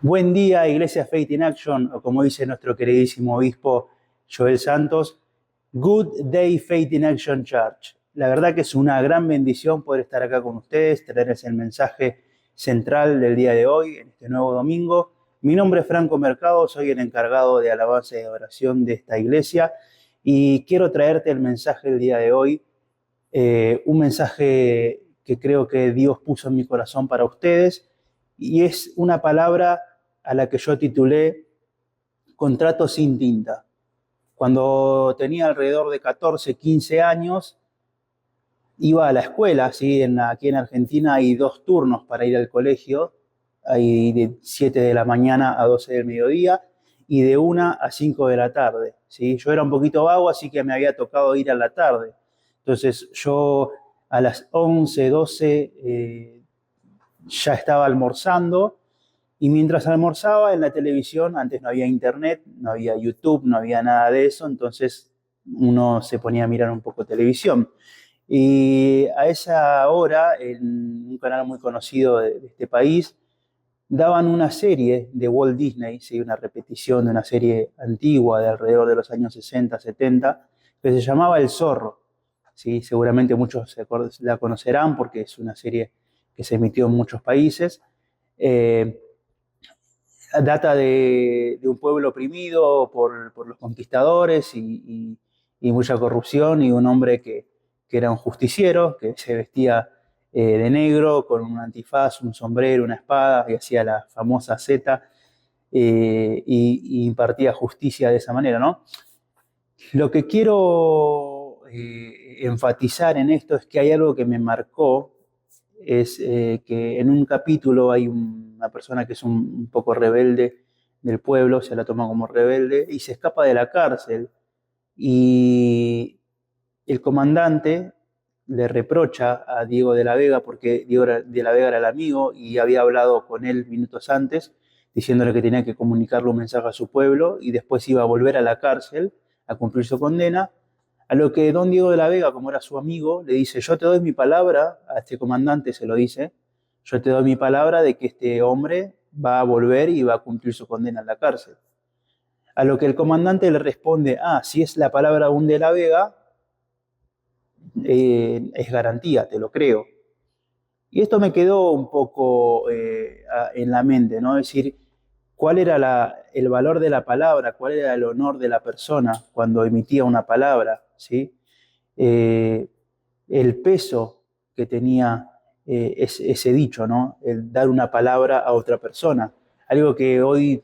Buen día, Iglesia Faith in Action, o como dice nuestro queridísimo obispo Joel Santos, Good Day Faith in Action Church. La verdad que es una gran bendición poder estar acá con ustedes, traerles el mensaje central del día de hoy, en este nuevo domingo. Mi nombre es Franco Mercado, soy el encargado de alabanza y oración de esta iglesia y quiero traerte el mensaje del día de hoy, un mensaje que creo que Dios puso en mi corazón para ustedes y es una palabra a la que yo titulé Contrato sin tinta. Cuando tenía alrededor de 14, 15 años, iba a la escuela, ¿sí? Aquí en Argentina hay 2 turnos para ir al colegio, hay de 7 de la mañana a 12 del mediodía y de 1 a 5 de la tarde, ¿sí? Yo era un poquito vago, así que me había tocado ir a la tarde. Entonces yo a las 11, 12 ya estaba almorzando. Y mientras almorzaba en la televisión, antes no había internet, no había YouTube, no había nada de eso, entonces uno se ponía a mirar un poco televisión. Y a esa hora, en un canal muy conocido de este país, daban una serie de Walt Disney, ¿sí? Una repetición de una serie antigua de alrededor de los años 60, 70, que se llamaba El Zorro. ¿Sí? Seguramente muchos la conocerán porque es una serie que se emitió en muchos países. Eh, Data de un pueblo oprimido por los conquistadores y mucha corrupción y un hombre que era un justiciero, que se vestía de negro con un antifaz, un sombrero, una espada y hacía la famosa Z y impartía justicia de esa manera, ¿no? Lo que quiero enfatizar en esto es que hay algo que me marcó, es que en un capítulo hay una persona que es un poco rebelde del pueblo, se la toma como rebelde y se escapa de la cárcel y el comandante le reprocha a Diego de la Vega, porque Diego de la Vega era el amigo y había hablado con él minutos antes, diciéndole que tenía que comunicarle un mensaje a su pueblo y después iba a volver a la cárcel a cumplir su condena, a lo que don Diego de la Vega, como era su amigo, le dice, yo te doy mi palabra, a este comandante se lo dice, yo te doy mi palabra de que este hombre va a volver y va a cumplir su condena en la cárcel. A lo que el comandante le responde, si es la palabra de un de la Vega, es garantía, te lo creo. Y esto me quedó un poco en la mente, ¿no? Es decir, ¿cuál era el valor de la palabra? ¿Cuál era el honor de la persona cuando emitía una palabra? ¿Sí? Eh, el peso que tenía ese dicho, ¿no? El dar una palabra a otra persona. Algo que hoy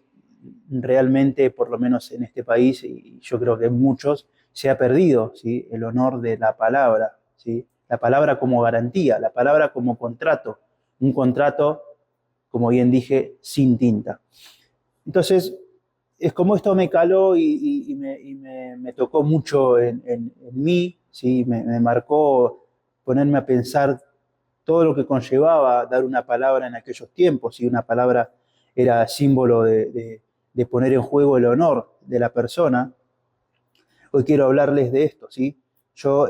realmente, por lo menos en este país, y yo creo que en muchos, se ha perdido, ¿sí? El honor de la palabra, ¿sí? La palabra como garantía, la palabra como contrato, un contrato, como bien dije, sin tinta. Entonces, es como esto me caló me tocó mucho en mí, ¿sí? Me marcó ponerme a pensar todo lo que conllevaba dar una palabra en aquellos tiempos, y una palabra era símbolo de poner en juego el honor de la persona. Hoy quiero hablarles de esto, ¿sí? Yo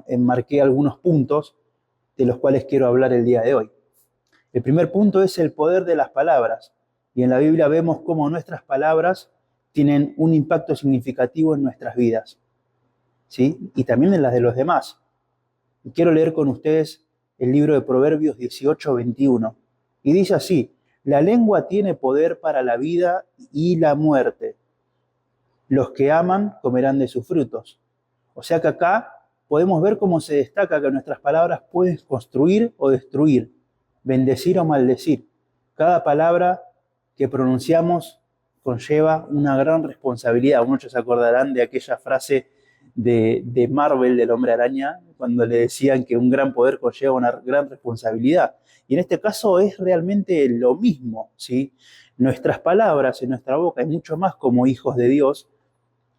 enmarqué algunos puntos de los cuales quiero hablar el día de hoy. El primer punto es el poder de las palabras. Y en la Biblia vemos cómo nuestras palabras tienen un impacto significativo en nuestras vidas, ¿sí? Y también en las de los demás. Y quiero leer con ustedes el libro de Proverbios 18:21. Y dice así, la lengua tiene poder para la vida y la muerte. Los que aman comerán de sus frutos. O sea que acá podemos ver cómo se destaca que nuestras palabras pueden construir o destruir, bendecir o maldecir. Cada palabra que pronunciamos conlleva una gran responsabilidad. Muchos se acordarán de aquella frase de Marvel, del Hombre Araña, cuando le decían que un gran poder conlleva una gran responsabilidad. Y en este caso es realmente lo mismo, ¿sí? Nuestras palabras en nuestra boca, y mucho más como hijos de Dios,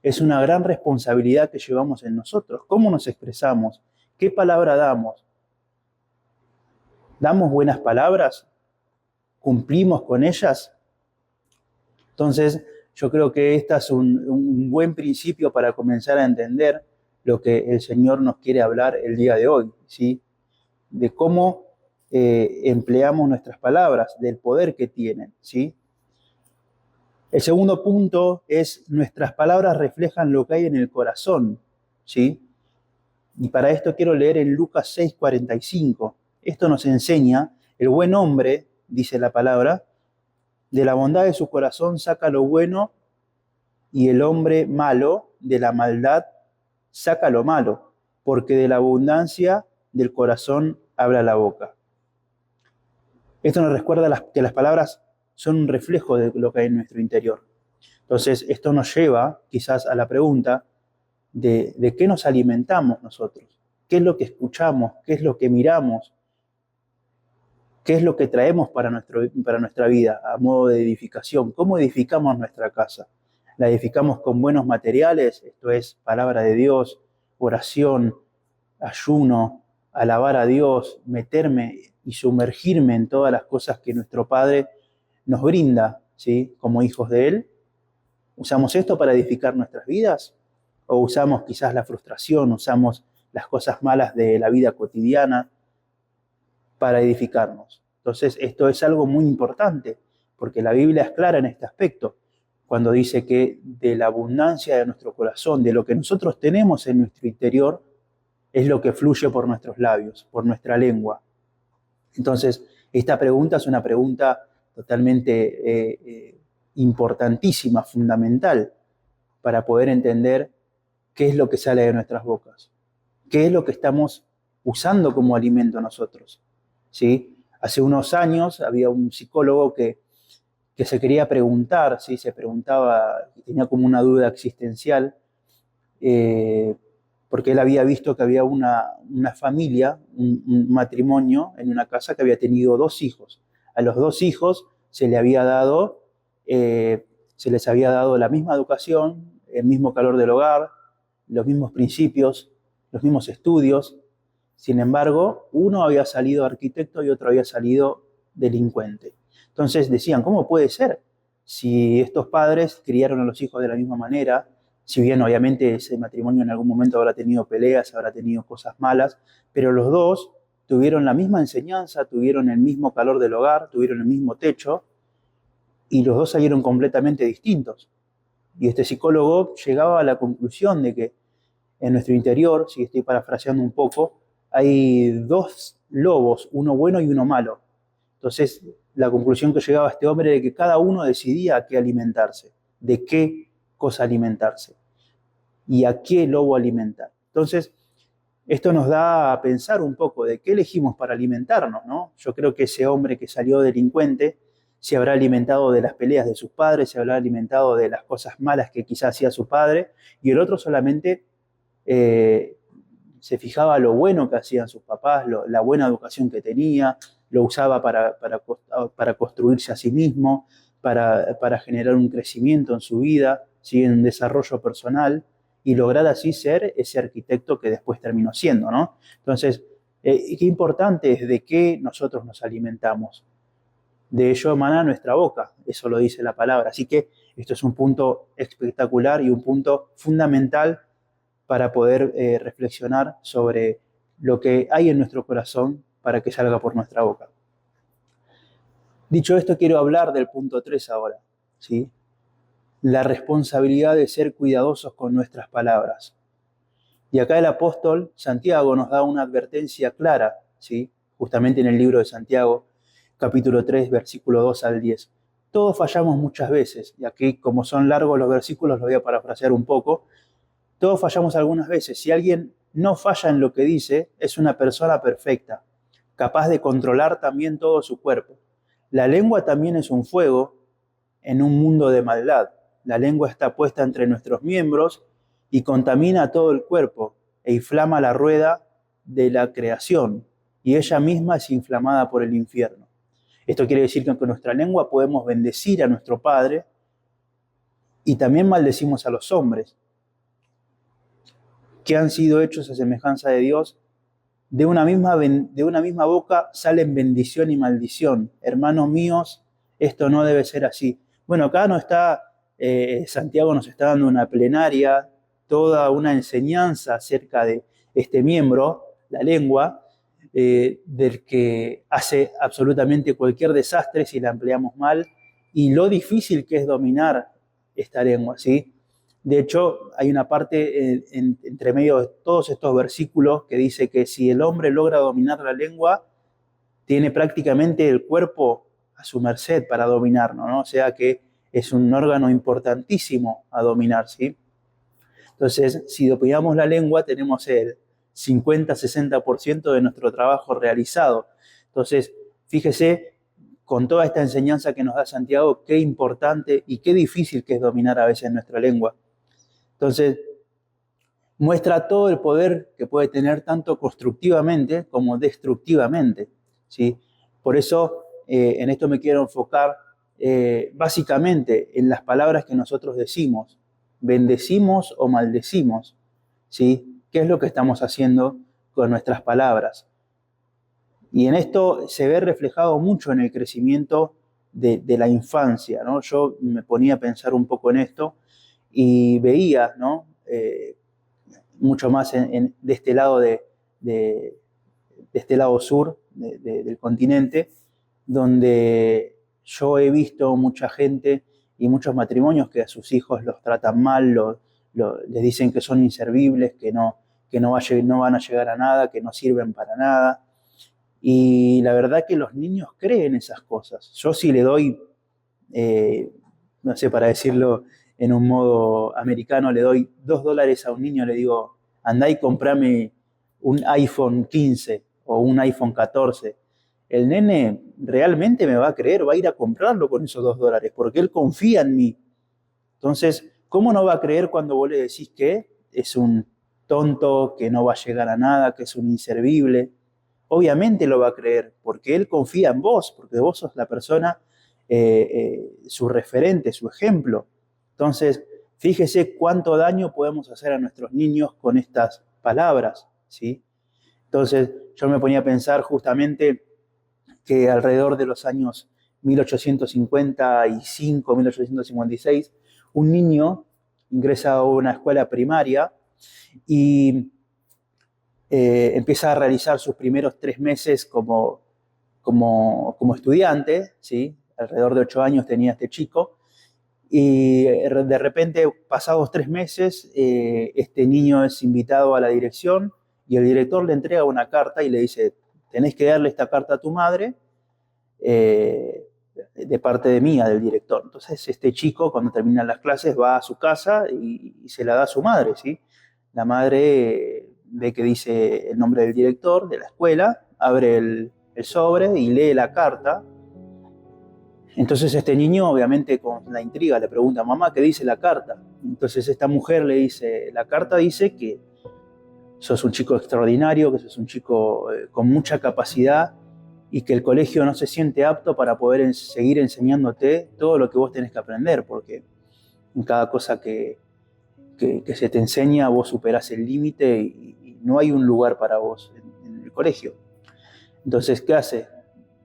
es una gran responsabilidad que llevamos en nosotros. ¿Cómo nos expresamos? ¿Qué palabra damos? ¿Damos buenas palabras? ¿Cumplimos con ellas? Entonces, yo creo que este es un buen principio para comenzar a entender lo que el Señor nos quiere hablar el día de hoy, ¿sí? De cómo empleamos nuestras palabras, del poder que tienen, ¿sí? El segundo punto es nuestras palabras reflejan lo que hay en el corazón, ¿sí? Y para esto quiero leer en Lucas 6:45. Esto nos enseña, el buen hombre, dice la palabra, de la bondad de su corazón saca lo bueno y el hombre malo de la maldad saca lo malo, porque de la abundancia del corazón habla la boca. Esto nos recuerda que las palabras son un reflejo de lo que hay en nuestro interior. Entonces, esto nos lleva quizás a la pregunta de qué nos alimentamos nosotros, qué es lo que escuchamos, qué es lo que miramos, qué es lo que traemos para nuestra vida a modo de edificación, cómo edificamos nuestra casa. La edificamos con buenos materiales, esto es palabra de Dios, oración, ayuno, alabar a Dios, meterme y sumergirme en todas las cosas que nuestro Padre nos brinda, ¿sí? Como hijos de Él. ¿Usamos esto para edificar nuestras vidas? ¿O usamos quizás la frustración, usamos las cosas malas de la vida cotidiana para edificarnos? Entonces, esto es algo muy importante, porque la Biblia es clara en este aspecto, cuando dice que de la abundancia de nuestro corazón, de lo que nosotros tenemos en nuestro interior, es lo que fluye por nuestros labios, por nuestra lengua. Entonces, esta pregunta es una pregunta totalmente importantísima, fundamental, para poder entender qué es lo que sale de nuestras bocas, qué es lo que estamos usando como alimento nosotros, ¿sí? Hace unos años había un psicólogo que se quería preguntar, ¿sí? Se preguntaba, tenía como una duda existencial, porque él había visto que había una familia, un matrimonio en una casa que había tenido 2 hijos. A los 2 hijos se les había dado la misma educación, el mismo calor del hogar, los mismos principios, los mismos estudios. Sin embargo, uno había salido arquitecto y otro había salido delincuente. Entonces decían, ¿cómo puede ser? Si estos padres criaron a los hijos de la misma manera, si bien obviamente ese matrimonio en algún momento habrá tenido peleas, habrá tenido cosas malas, pero los dos tuvieron la misma enseñanza, tuvieron el mismo calor del hogar, tuvieron el mismo techo, y los dos salieron completamente distintos. Y este psicólogo llegaba a la conclusión de que en nuestro interior, si estoy parafraseando un poco, hay 2 lobos, uno bueno y uno malo. Entonces, la conclusión que llegaba este hombre era que cada uno decidía a qué alimentarse, de qué cosa alimentarse y a qué lobo alimentar. Entonces, esto nos da a pensar un poco de qué elegimos para alimentarnos, ¿no? Yo creo que ese hombre que salió delincuente se habrá alimentado de las peleas de sus padres, se habrá alimentado de las cosas malas que quizás hacía su padre, y el otro solamente se fijaba lo bueno que hacían sus papás, la buena educación que tenía, lo usaba para construirse a sí mismo, para generar un crecimiento en su vida, ¿sí? En un desarrollo personal, y lograr así ser ese arquitecto que después terminó siendo, ¿no? Entonces, qué importante es de qué nosotros nos alimentamos. De ello emana nuestra boca, eso lo dice la palabra. Así que esto es un punto espectacular y un punto fundamental para poder reflexionar sobre lo que hay en nuestro corazón para que salga por nuestra boca. Dicho esto, quiero hablar del punto 3 ahora, ¿sí? La responsabilidad de ser cuidadosos con nuestras palabras. Y acá el apóstol Santiago nos da una advertencia clara, ¿sí? Justamente en el libro de Santiago, capítulo 3, versículo 2 al 10. Todos fallamos muchas veces, y aquí, como son largos los versículos, los voy a parafrasear un poco. Todos fallamos algunas veces. Si alguien no falla en lo que dice, es una persona perfecta, capaz de controlar también todo su cuerpo. La lengua también es un fuego en un mundo de maldad. La lengua está puesta entre nuestros miembros y contamina todo el cuerpo e inflama la rueda de la creación, y ella misma es inflamada por el infierno. Esto quiere decir que con nuestra lengua podemos bendecir a nuestro Padre y también maldecimos a los hombres que han sido hechos a semejanza de Dios. De una misma boca salen bendición y maldición. Hermanos míos, esto no debe ser así. Bueno, acá no está, Santiago nos está dando una plenaria, toda una enseñanza acerca de este miembro, la lengua, del que hace absolutamente cualquier desastre si la empleamos mal, y lo difícil que es dominar esta lengua, ¿sí? De hecho, hay una parte entre medio de todos estos versículos que dice que si el hombre logra dominar la lengua, tiene prácticamente el cuerpo a su merced para dominarlo, ¿no? O sea que es un órgano importantísimo a dominar, ¿sí? Entonces, si dominamos la lengua, tenemos el 50-60% de nuestro trabajo realizado. Entonces, fíjese, con toda esta enseñanza que nos da Santiago, qué importante y qué difícil que es dominar a veces nuestra lengua. Entonces, muestra todo el poder que puede tener tanto constructivamente como destructivamente, ¿sí? Por eso, en esto me quiero enfocar básicamente en las palabras que nosotros decimos. ¿Bendecimos o maldecimos? ¿Sí? ¿Qué es lo que estamos haciendo con nuestras palabras? Y en esto se ve reflejado mucho en el crecimiento de la infancia, ¿no? Yo me ponía a pensar un poco en esto y veía, ¿no? Mucho más de este lado de este lado sur del continente, donde yo he visto mucha gente y muchos matrimonios que a sus hijos los tratan mal, les dicen que son inservibles, que no van a llegar a nada, que no sirven para nada. Y la verdad que los niños creen esas cosas. Yo sí le doy, no sé, para decirlo en un modo americano, le doy $2 a un niño, le digo, andá y comprame un iPhone 15 o un iPhone 14. El nene realmente me va a creer, va a ir a comprarlo con esos $2, porque él confía en mí. Entonces, ¿cómo no va a creer cuando vos le decís que es un tonto, que no va a llegar a nada, que es un inservible? Obviamente lo va a creer, porque él confía en vos, porque vos sos la persona, su referente, su ejemplo. Entonces, fíjese cuánto daño podemos hacer a nuestros niños con estas palabras, ¿sí? Entonces, yo me ponía a pensar justamente que alrededor de los años 1855, 1856, un niño ingresa a una escuela primaria y empieza a realizar sus primeros 3 meses como estudiante, ¿sí? Alrededor de 8 años tenía este chico, y de repente, pasados 3 meses, este niño es invitado a la dirección y el director le entrega una carta y le dice, tenés que darle esta carta a tu madre, de parte de mía, del director. Entonces este chico, cuando terminan las clases, va a su casa y se la da a su madre, ¿sí? La madre ve que dice el nombre del director de la escuela, abre el sobre y lee la carta. Entonces este niño, obviamente con la intriga, le pregunta, mamá, ¿qué dice la carta? Entonces esta mujer le dice, la carta dice que sos un chico extraordinario, que sos un chico con mucha capacidad y que el colegio no se siente apto para poder seguir enseñándote todo lo que vos tenés que aprender, porque en cada cosa que se te enseña vos superás el límite y no hay un lugar para vos en el colegio. Entonces, ¿qué hace?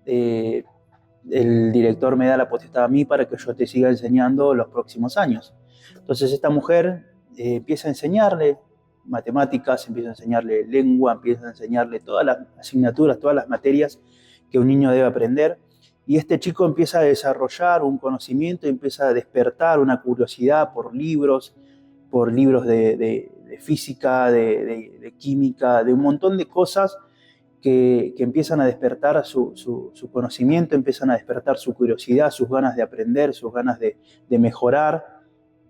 El director me da la potestad a mí para que yo te siga enseñando los próximos años. Entonces esta mujer empieza a enseñarle matemáticas, empieza a enseñarle lengua, empieza a enseñarle todas las asignaturas, todas las materias que un niño debe aprender. Y este chico empieza a desarrollar un conocimiento, empieza a despertar una curiosidad por libros de física, de química, de un montón de cosas que empiezan a despertar su conocimiento, empiezan a despertar su curiosidad, sus ganas de aprender, sus ganas de mejorar.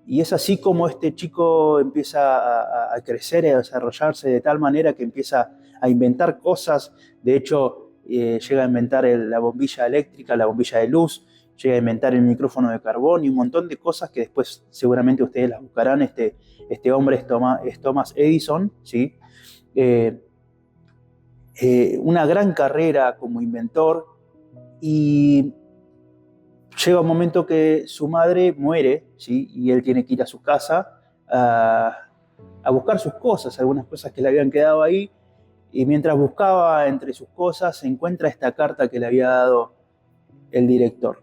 Y es así como este chico empieza a crecer y a desarrollarse de tal manera que empieza a inventar cosas. De hecho, llega a inventar la bombilla eléctrica, la bombilla de luz, llega a inventar el micrófono de carbón y un montón de cosas que después seguramente ustedes las buscarán. Este hombre es Thomas Edison, ¿sí? Una gran carrera como inventor, y llega un momento que su madre muere, ¿sí? Y él tiene que ir a su casa a buscar sus cosas, algunas cosas que le habían quedado ahí, y mientras buscaba entre sus cosas se encuentra esta carta que le había dado el director.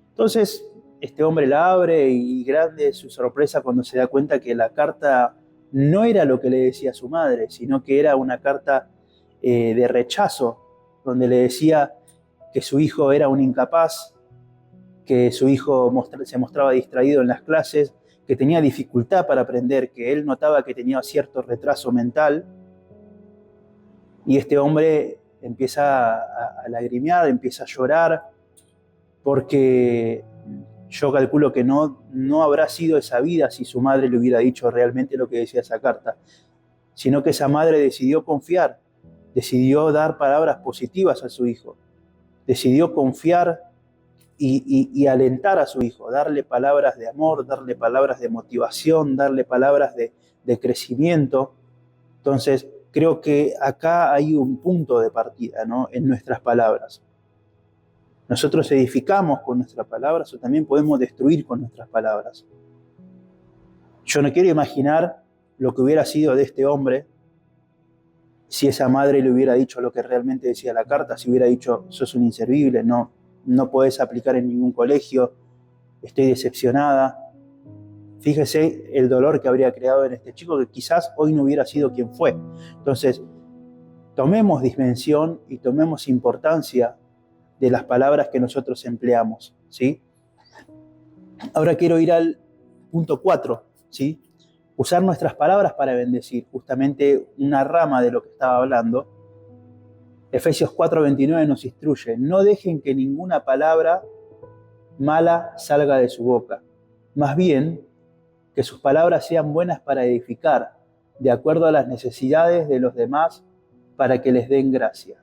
Entonces este hombre la abre y grande es su sorpresa cuando se da cuenta que la carta no era lo que le decía su madre, sino que era una carta de rechazo, donde le decía que su hijo era un incapaz, que su hijo se mostraba distraído en las clases, que tenía dificultad para aprender, que él notaba que tenía cierto retraso mental. Y este hombre empieza a lagrimear, empieza a llorar, porque yo calculo que no habrá sido esa vida si su madre le hubiera dicho realmente lo que decía esa carta, sino que esa madre decidió confiar, decidió dar palabras positivas a su hijo, decidió confiar y alentar a su hijo, darle palabras de amor, darle palabras de motivación, darle palabras de crecimiento. Entonces, creo que acá hay un punto de partida, ¿no?, en nuestras palabras. Nosotros edificamos con nuestras palabras o también podemos destruir con nuestras palabras. Yo no quiero imaginar lo que hubiera sido de este hombre si esa madre le hubiera dicho lo que realmente decía la carta, si hubiera dicho, sos un inservible, no podés aplicar en ningún colegio, estoy decepcionada. Fíjese el dolor que habría creado en este chico, que quizás hoy no hubiera sido quien fue. Entonces, tomemos dimensión y tomemos importancia de las palabras que nosotros empleamos, ¿sí? Ahora quiero ir al punto 4, ¿sí? Usar nuestras palabras para bendecir, justamente una rama de lo que estaba hablando. Efesios 4:29 nos instruye, no dejen que ninguna palabra mala salga de su boca, más bien que sus palabras sean buenas para edificar, de acuerdo a las necesidades de los demás, para que les den gracia.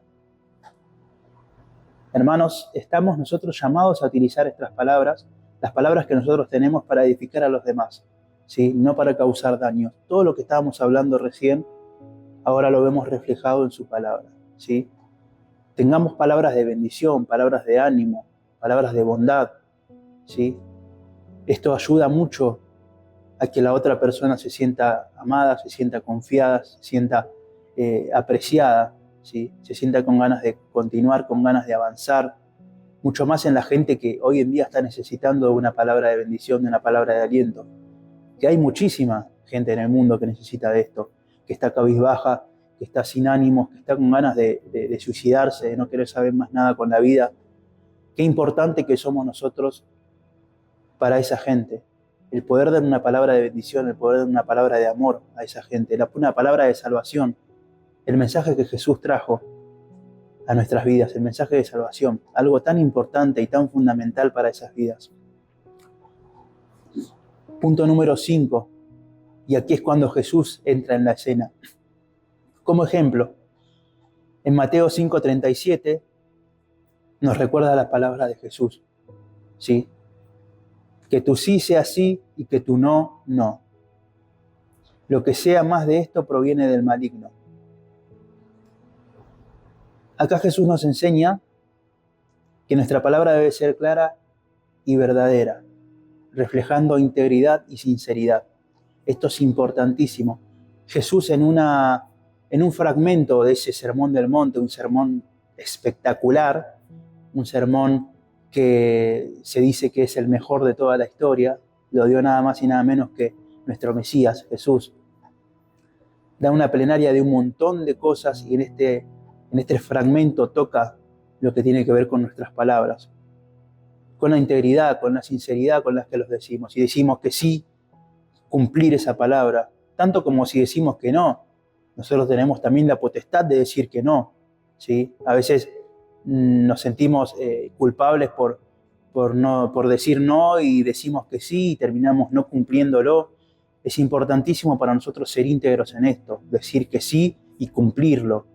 Hermanos, estamos nosotros llamados a utilizar estas palabras, las palabras que nosotros tenemos para edificar a los demás, ¿sí? No para causar daño. Todo lo que estábamos hablando recién, ahora lo vemos reflejado en su palabra, ¿sí? Tengamos palabras de bendición, palabras de ánimo, palabras de bondad, ¿sí? Esto ayuda mucho a que la otra persona se sienta amada, se sienta confiada, se sienta apreciada, ¿sí? Se sienta con ganas de continuar, con ganas de avanzar, mucho más en la gente que hoy en día está necesitando de una palabra de bendición, de una palabra de aliento, que hay muchísima gente en el mundo que necesita de esto, que está cabizbaja, que está sin ánimos, que está con ganas de suicidarse, de no querer saber más nada con la vida. Qué importante que somos nosotros para esa gente, el poder dar una palabra de bendición, el poder dar una palabra de amor a esa gente, una palabra de salvación, el mensaje que Jesús trajo a nuestras vidas, el mensaje de salvación, algo tan importante y tan fundamental para esas vidas. Punto número 5, y aquí es cuando Jesús entra en la escena. Como ejemplo, en Mateo 5:37 nos recuerda las palabras de Jesús, ¿sí? Que tu sí sea sí y que tu no, no. Lo que sea más de esto proviene del maligno. Acá Jesús nos enseña que nuestra palabra debe ser clara y verdadera, reflejando integridad y sinceridad. Esto es importantísimo. Jesús en un fragmento de ese sermón del monte, un sermón espectacular, un sermón que se dice que es el mejor de toda la historia, lo dio nada más y nada menos que nuestro Mesías, Jesús. Da una plenaria de un montón de cosas y en este fragmento toca lo que tiene que ver con nuestras palabras, con la integridad, con la sinceridad con las que los decimos. Si decimos que sí, cumplir esa palabra, tanto como si decimos que no. Nosotros tenemos también la potestad de decir que no, ¿sí? A veces nos sentimos culpables por decir no y decimos que sí y terminamos no cumpliéndolo. Es importantísimo para nosotros ser íntegros en esto, decir que sí y cumplirlo,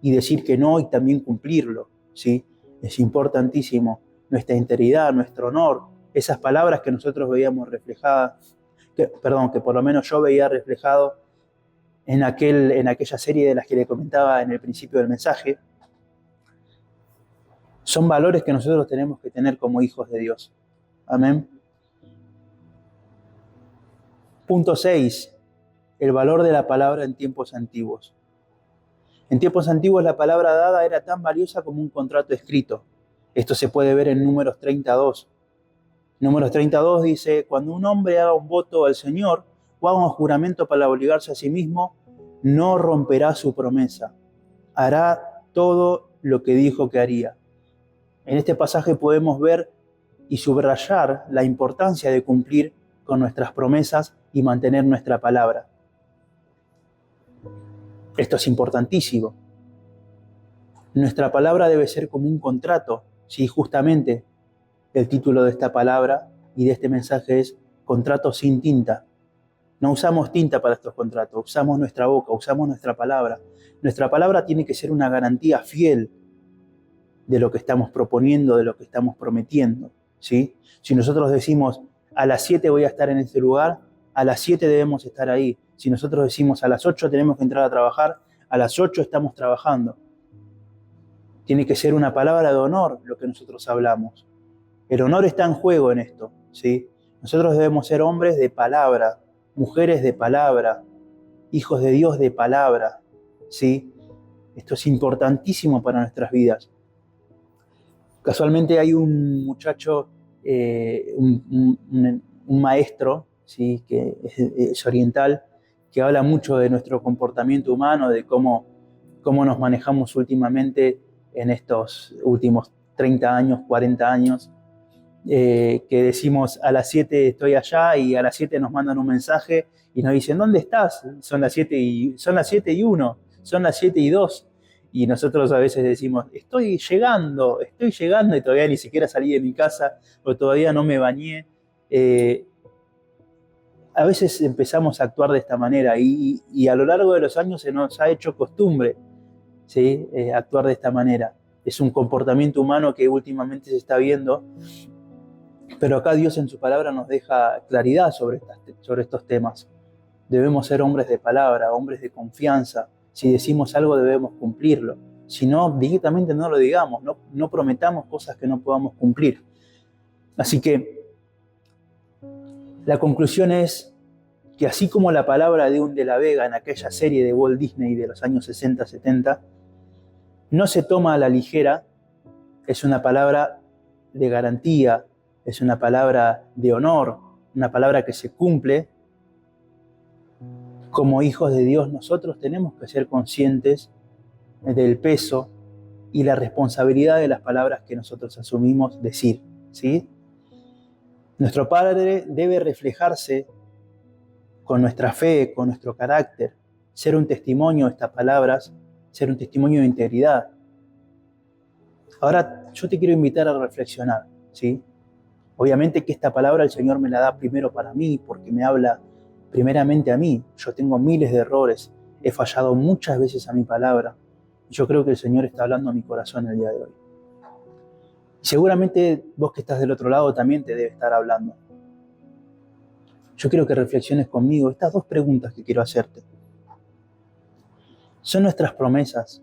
y decir que no y también cumplirlo, ¿sí? Es importantísimo nuestra integridad, nuestro honor, esas palabras que nosotros veíamos reflejadas, que por lo menos yo veía reflejado en aquella serie de las que le comentaba en el principio del mensaje. Son valores que nosotros tenemos que tener como hijos de Dios. Amén. Punto 6. El valor de la palabra en tiempos antiguos. En tiempos antiguos la palabra dada era tan valiosa como un contrato escrito. Esto se puede ver en Números 32. Números 32 dice, cuando un hombre haga un voto al Señor o haga un juramento para obligarse a sí mismo, no romperá su promesa. Hará todo lo que dijo que haría. En este pasaje podemos ver y subrayar la importancia de cumplir con nuestras promesas y mantener nuestra palabra. Esto es importantísimo. Nuestra palabra debe ser como un contrato. Sí, justamente el título de esta palabra y de este mensaje es contrato sin tinta. No usamos tinta para estos contratos, usamos nuestra boca, usamos nuestra palabra. Nuestra palabra tiene que ser una garantía fiel de lo que estamos proponiendo, de lo que estamos prometiendo, ¿sí? Si nosotros decimos a las 7 voy a estar en este lugar, a las 7 debemos estar ahí. Si nosotros decimos a las 8 tenemos que entrar a trabajar, a las 8 estamos trabajando. Tiene que ser una palabra de honor lo que nosotros hablamos. El honor está en juego en esto, ¿sí? Nosotros debemos ser hombres de palabra, mujeres de palabra, hijos de Dios de palabra, ¿sí? Esto es importantísimo para nuestras vidas. Casualmente hay un muchacho, un maestro, ¿sí? Que es oriental, que habla mucho de nuestro comportamiento humano, de cómo nos manejamos últimamente en estos últimos 30 años, 40 años, que decimos a las 7 estoy allá y a las 7 nos mandan un mensaje y nos dicen ¿dónde estás? Son las 7 y 1, son las 7 y 2 y nosotros a veces decimos estoy llegando y todavía ni siquiera salí de mi casa o todavía no me bañé. A veces empezamos a actuar de esta manera y a lo largo de los años se nos ha hecho costumbre, ¿sí? Actuar de esta manera. Es un comportamiento humano que últimamente se está viendo, pero acá Dios en su palabra nos deja claridad sobre estos temas. Debemos ser hombres de palabra, hombres de confianza. Si decimos algo debemos cumplirlo. Si no, directamente no lo digamos, no prometamos cosas que no podamos cumplir. Así que la conclusión es que así como la palabra de un de la Vega en aquella serie de Walt Disney de los años 60-70, no se toma a la ligera, es una palabra de garantía, es una palabra de honor, una palabra que se cumple. Como hijos de Dios nosotros tenemos que ser conscientes del peso y la responsabilidad de las palabras que nosotros asumimos decir, ¿sí? Nuestro Padre debe reflejarse con nuestra fe, con nuestro carácter, ser un testimonio de estas palabras, ser un testimonio de integridad. Ahora yo te quiero invitar a reflexionar, ¿sí? Obviamente que esta palabra el Señor me la da primero para mí, porque me habla primeramente a mí. Yo tengo miles de errores, he fallado muchas veces a mi palabra. Yo creo que el Señor está hablando a mi corazón el día de hoy. Y seguramente vos que estás del otro lado también te debe estar hablando. Yo quiero que reflexiones conmigo estas dos preguntas que quiero hacerte. ¿Son nuestras promesas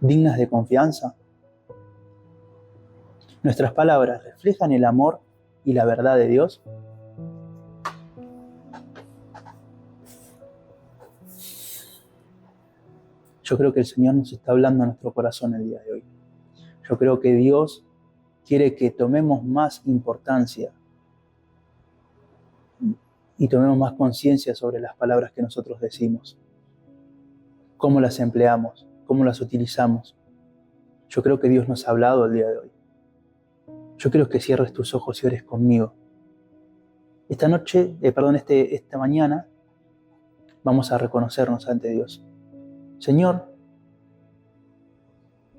dignas de confianza? ¿Nuestras palabras reflejan el amor y la verdad de Dios? Yo creo que el Señor nos está hablando a nuestro corazón el día de hoy. Yo creo que Dios quiere que tomemos más importancia y tomemos más conciencia sobre las palabras que nosotros decimos, cómo las empleamos, cómo las utilizamos. Yo creo que Dios nos ha hablado el día de hoy. Yo quiero que cierres tus ojos y ores conmigo. Esta mañana vamos a reconocernos ante Dios. Señor,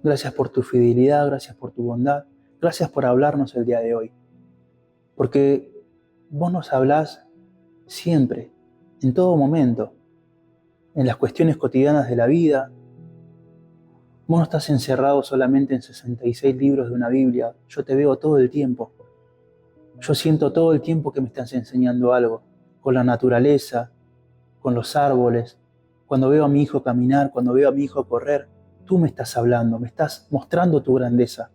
gracias por tu fidelidad, gracias por tu bondad, gracias por hablarnos el día de hoy. Porque vos nos hablás siempre, en todo momento, en las cuestiones cotidianas de la vida. Vos no estás encerrado solamente en 66 libros de una Biblia. Yo te veo todo el tiempo. Yo siento todo el tiempo que me estás enseñando algo, con la naturaleza, con los árboles. Cuando veo a mi hijo caminar, cuando veo a mi hijo correr, tú me estás hablando, me estás mostrando tu grandeza.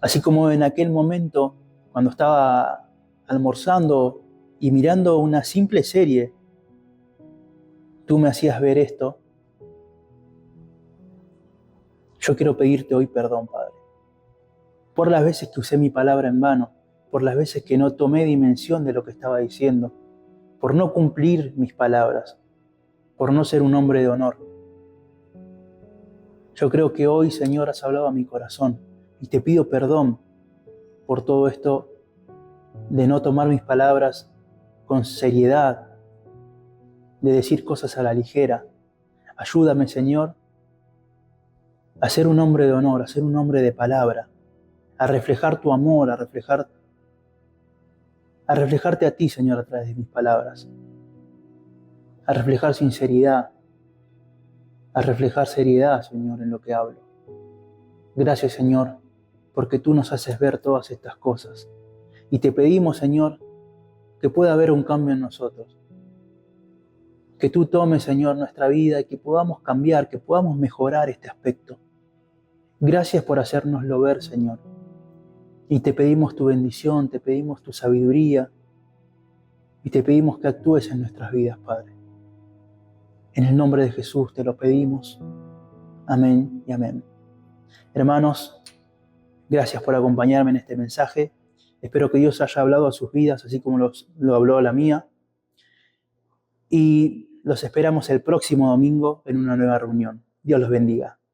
Así como en aquel momento, cuando estaba almorzando y mirando una simple serie, tú me hacías ver esto. Yo quiero pedirte hoy perdón, Padre, por las veces que usé mi palabra en vano, por las veces que no tomé dimensión de lo que estaba diciendo, por no cumplir mis palabras, por no ser un hombre de honor. Yo creo que hoy, Señor, has hablado a mi corazón y te pido perdón por todo esto de no tomar mis palabras con seriedad, de decir cosas a la ligera. Ayúdame, Señor, a ser un hombre de honor, a ser un hombre de palabra, a reflejar tu amor, a reflejarte a ti, Señor, a través de mis palabras, a reflejar sinceridad, a reflejar seriedad, Señor, en lo que hablo. Gracias, Señor, porque tú nos haces ver todas estas cosas. Y te pedimos, Señor, que pueda haber un cambio en nosotros. Que tú tomes, Señor, nuestra vida y que podamos cambiar, que podamos mejorar este aspecto. Gracias por hacérnoslo ver, Señor. Y te pedimos tu bendición, te pedimos tu sabiduría y te pedimos que actúes en nuestras vidas, Padre. En el nombre de Jesús te lo pedimos. Amén y amén. Hermanos, gracias por acompañarme en este mensaje. Espero que Dios haya hablado a sus vidas, así como lo habló a la mía. Y los esperamos el próximo domingo en una nueva reunión. Dios los bendiga.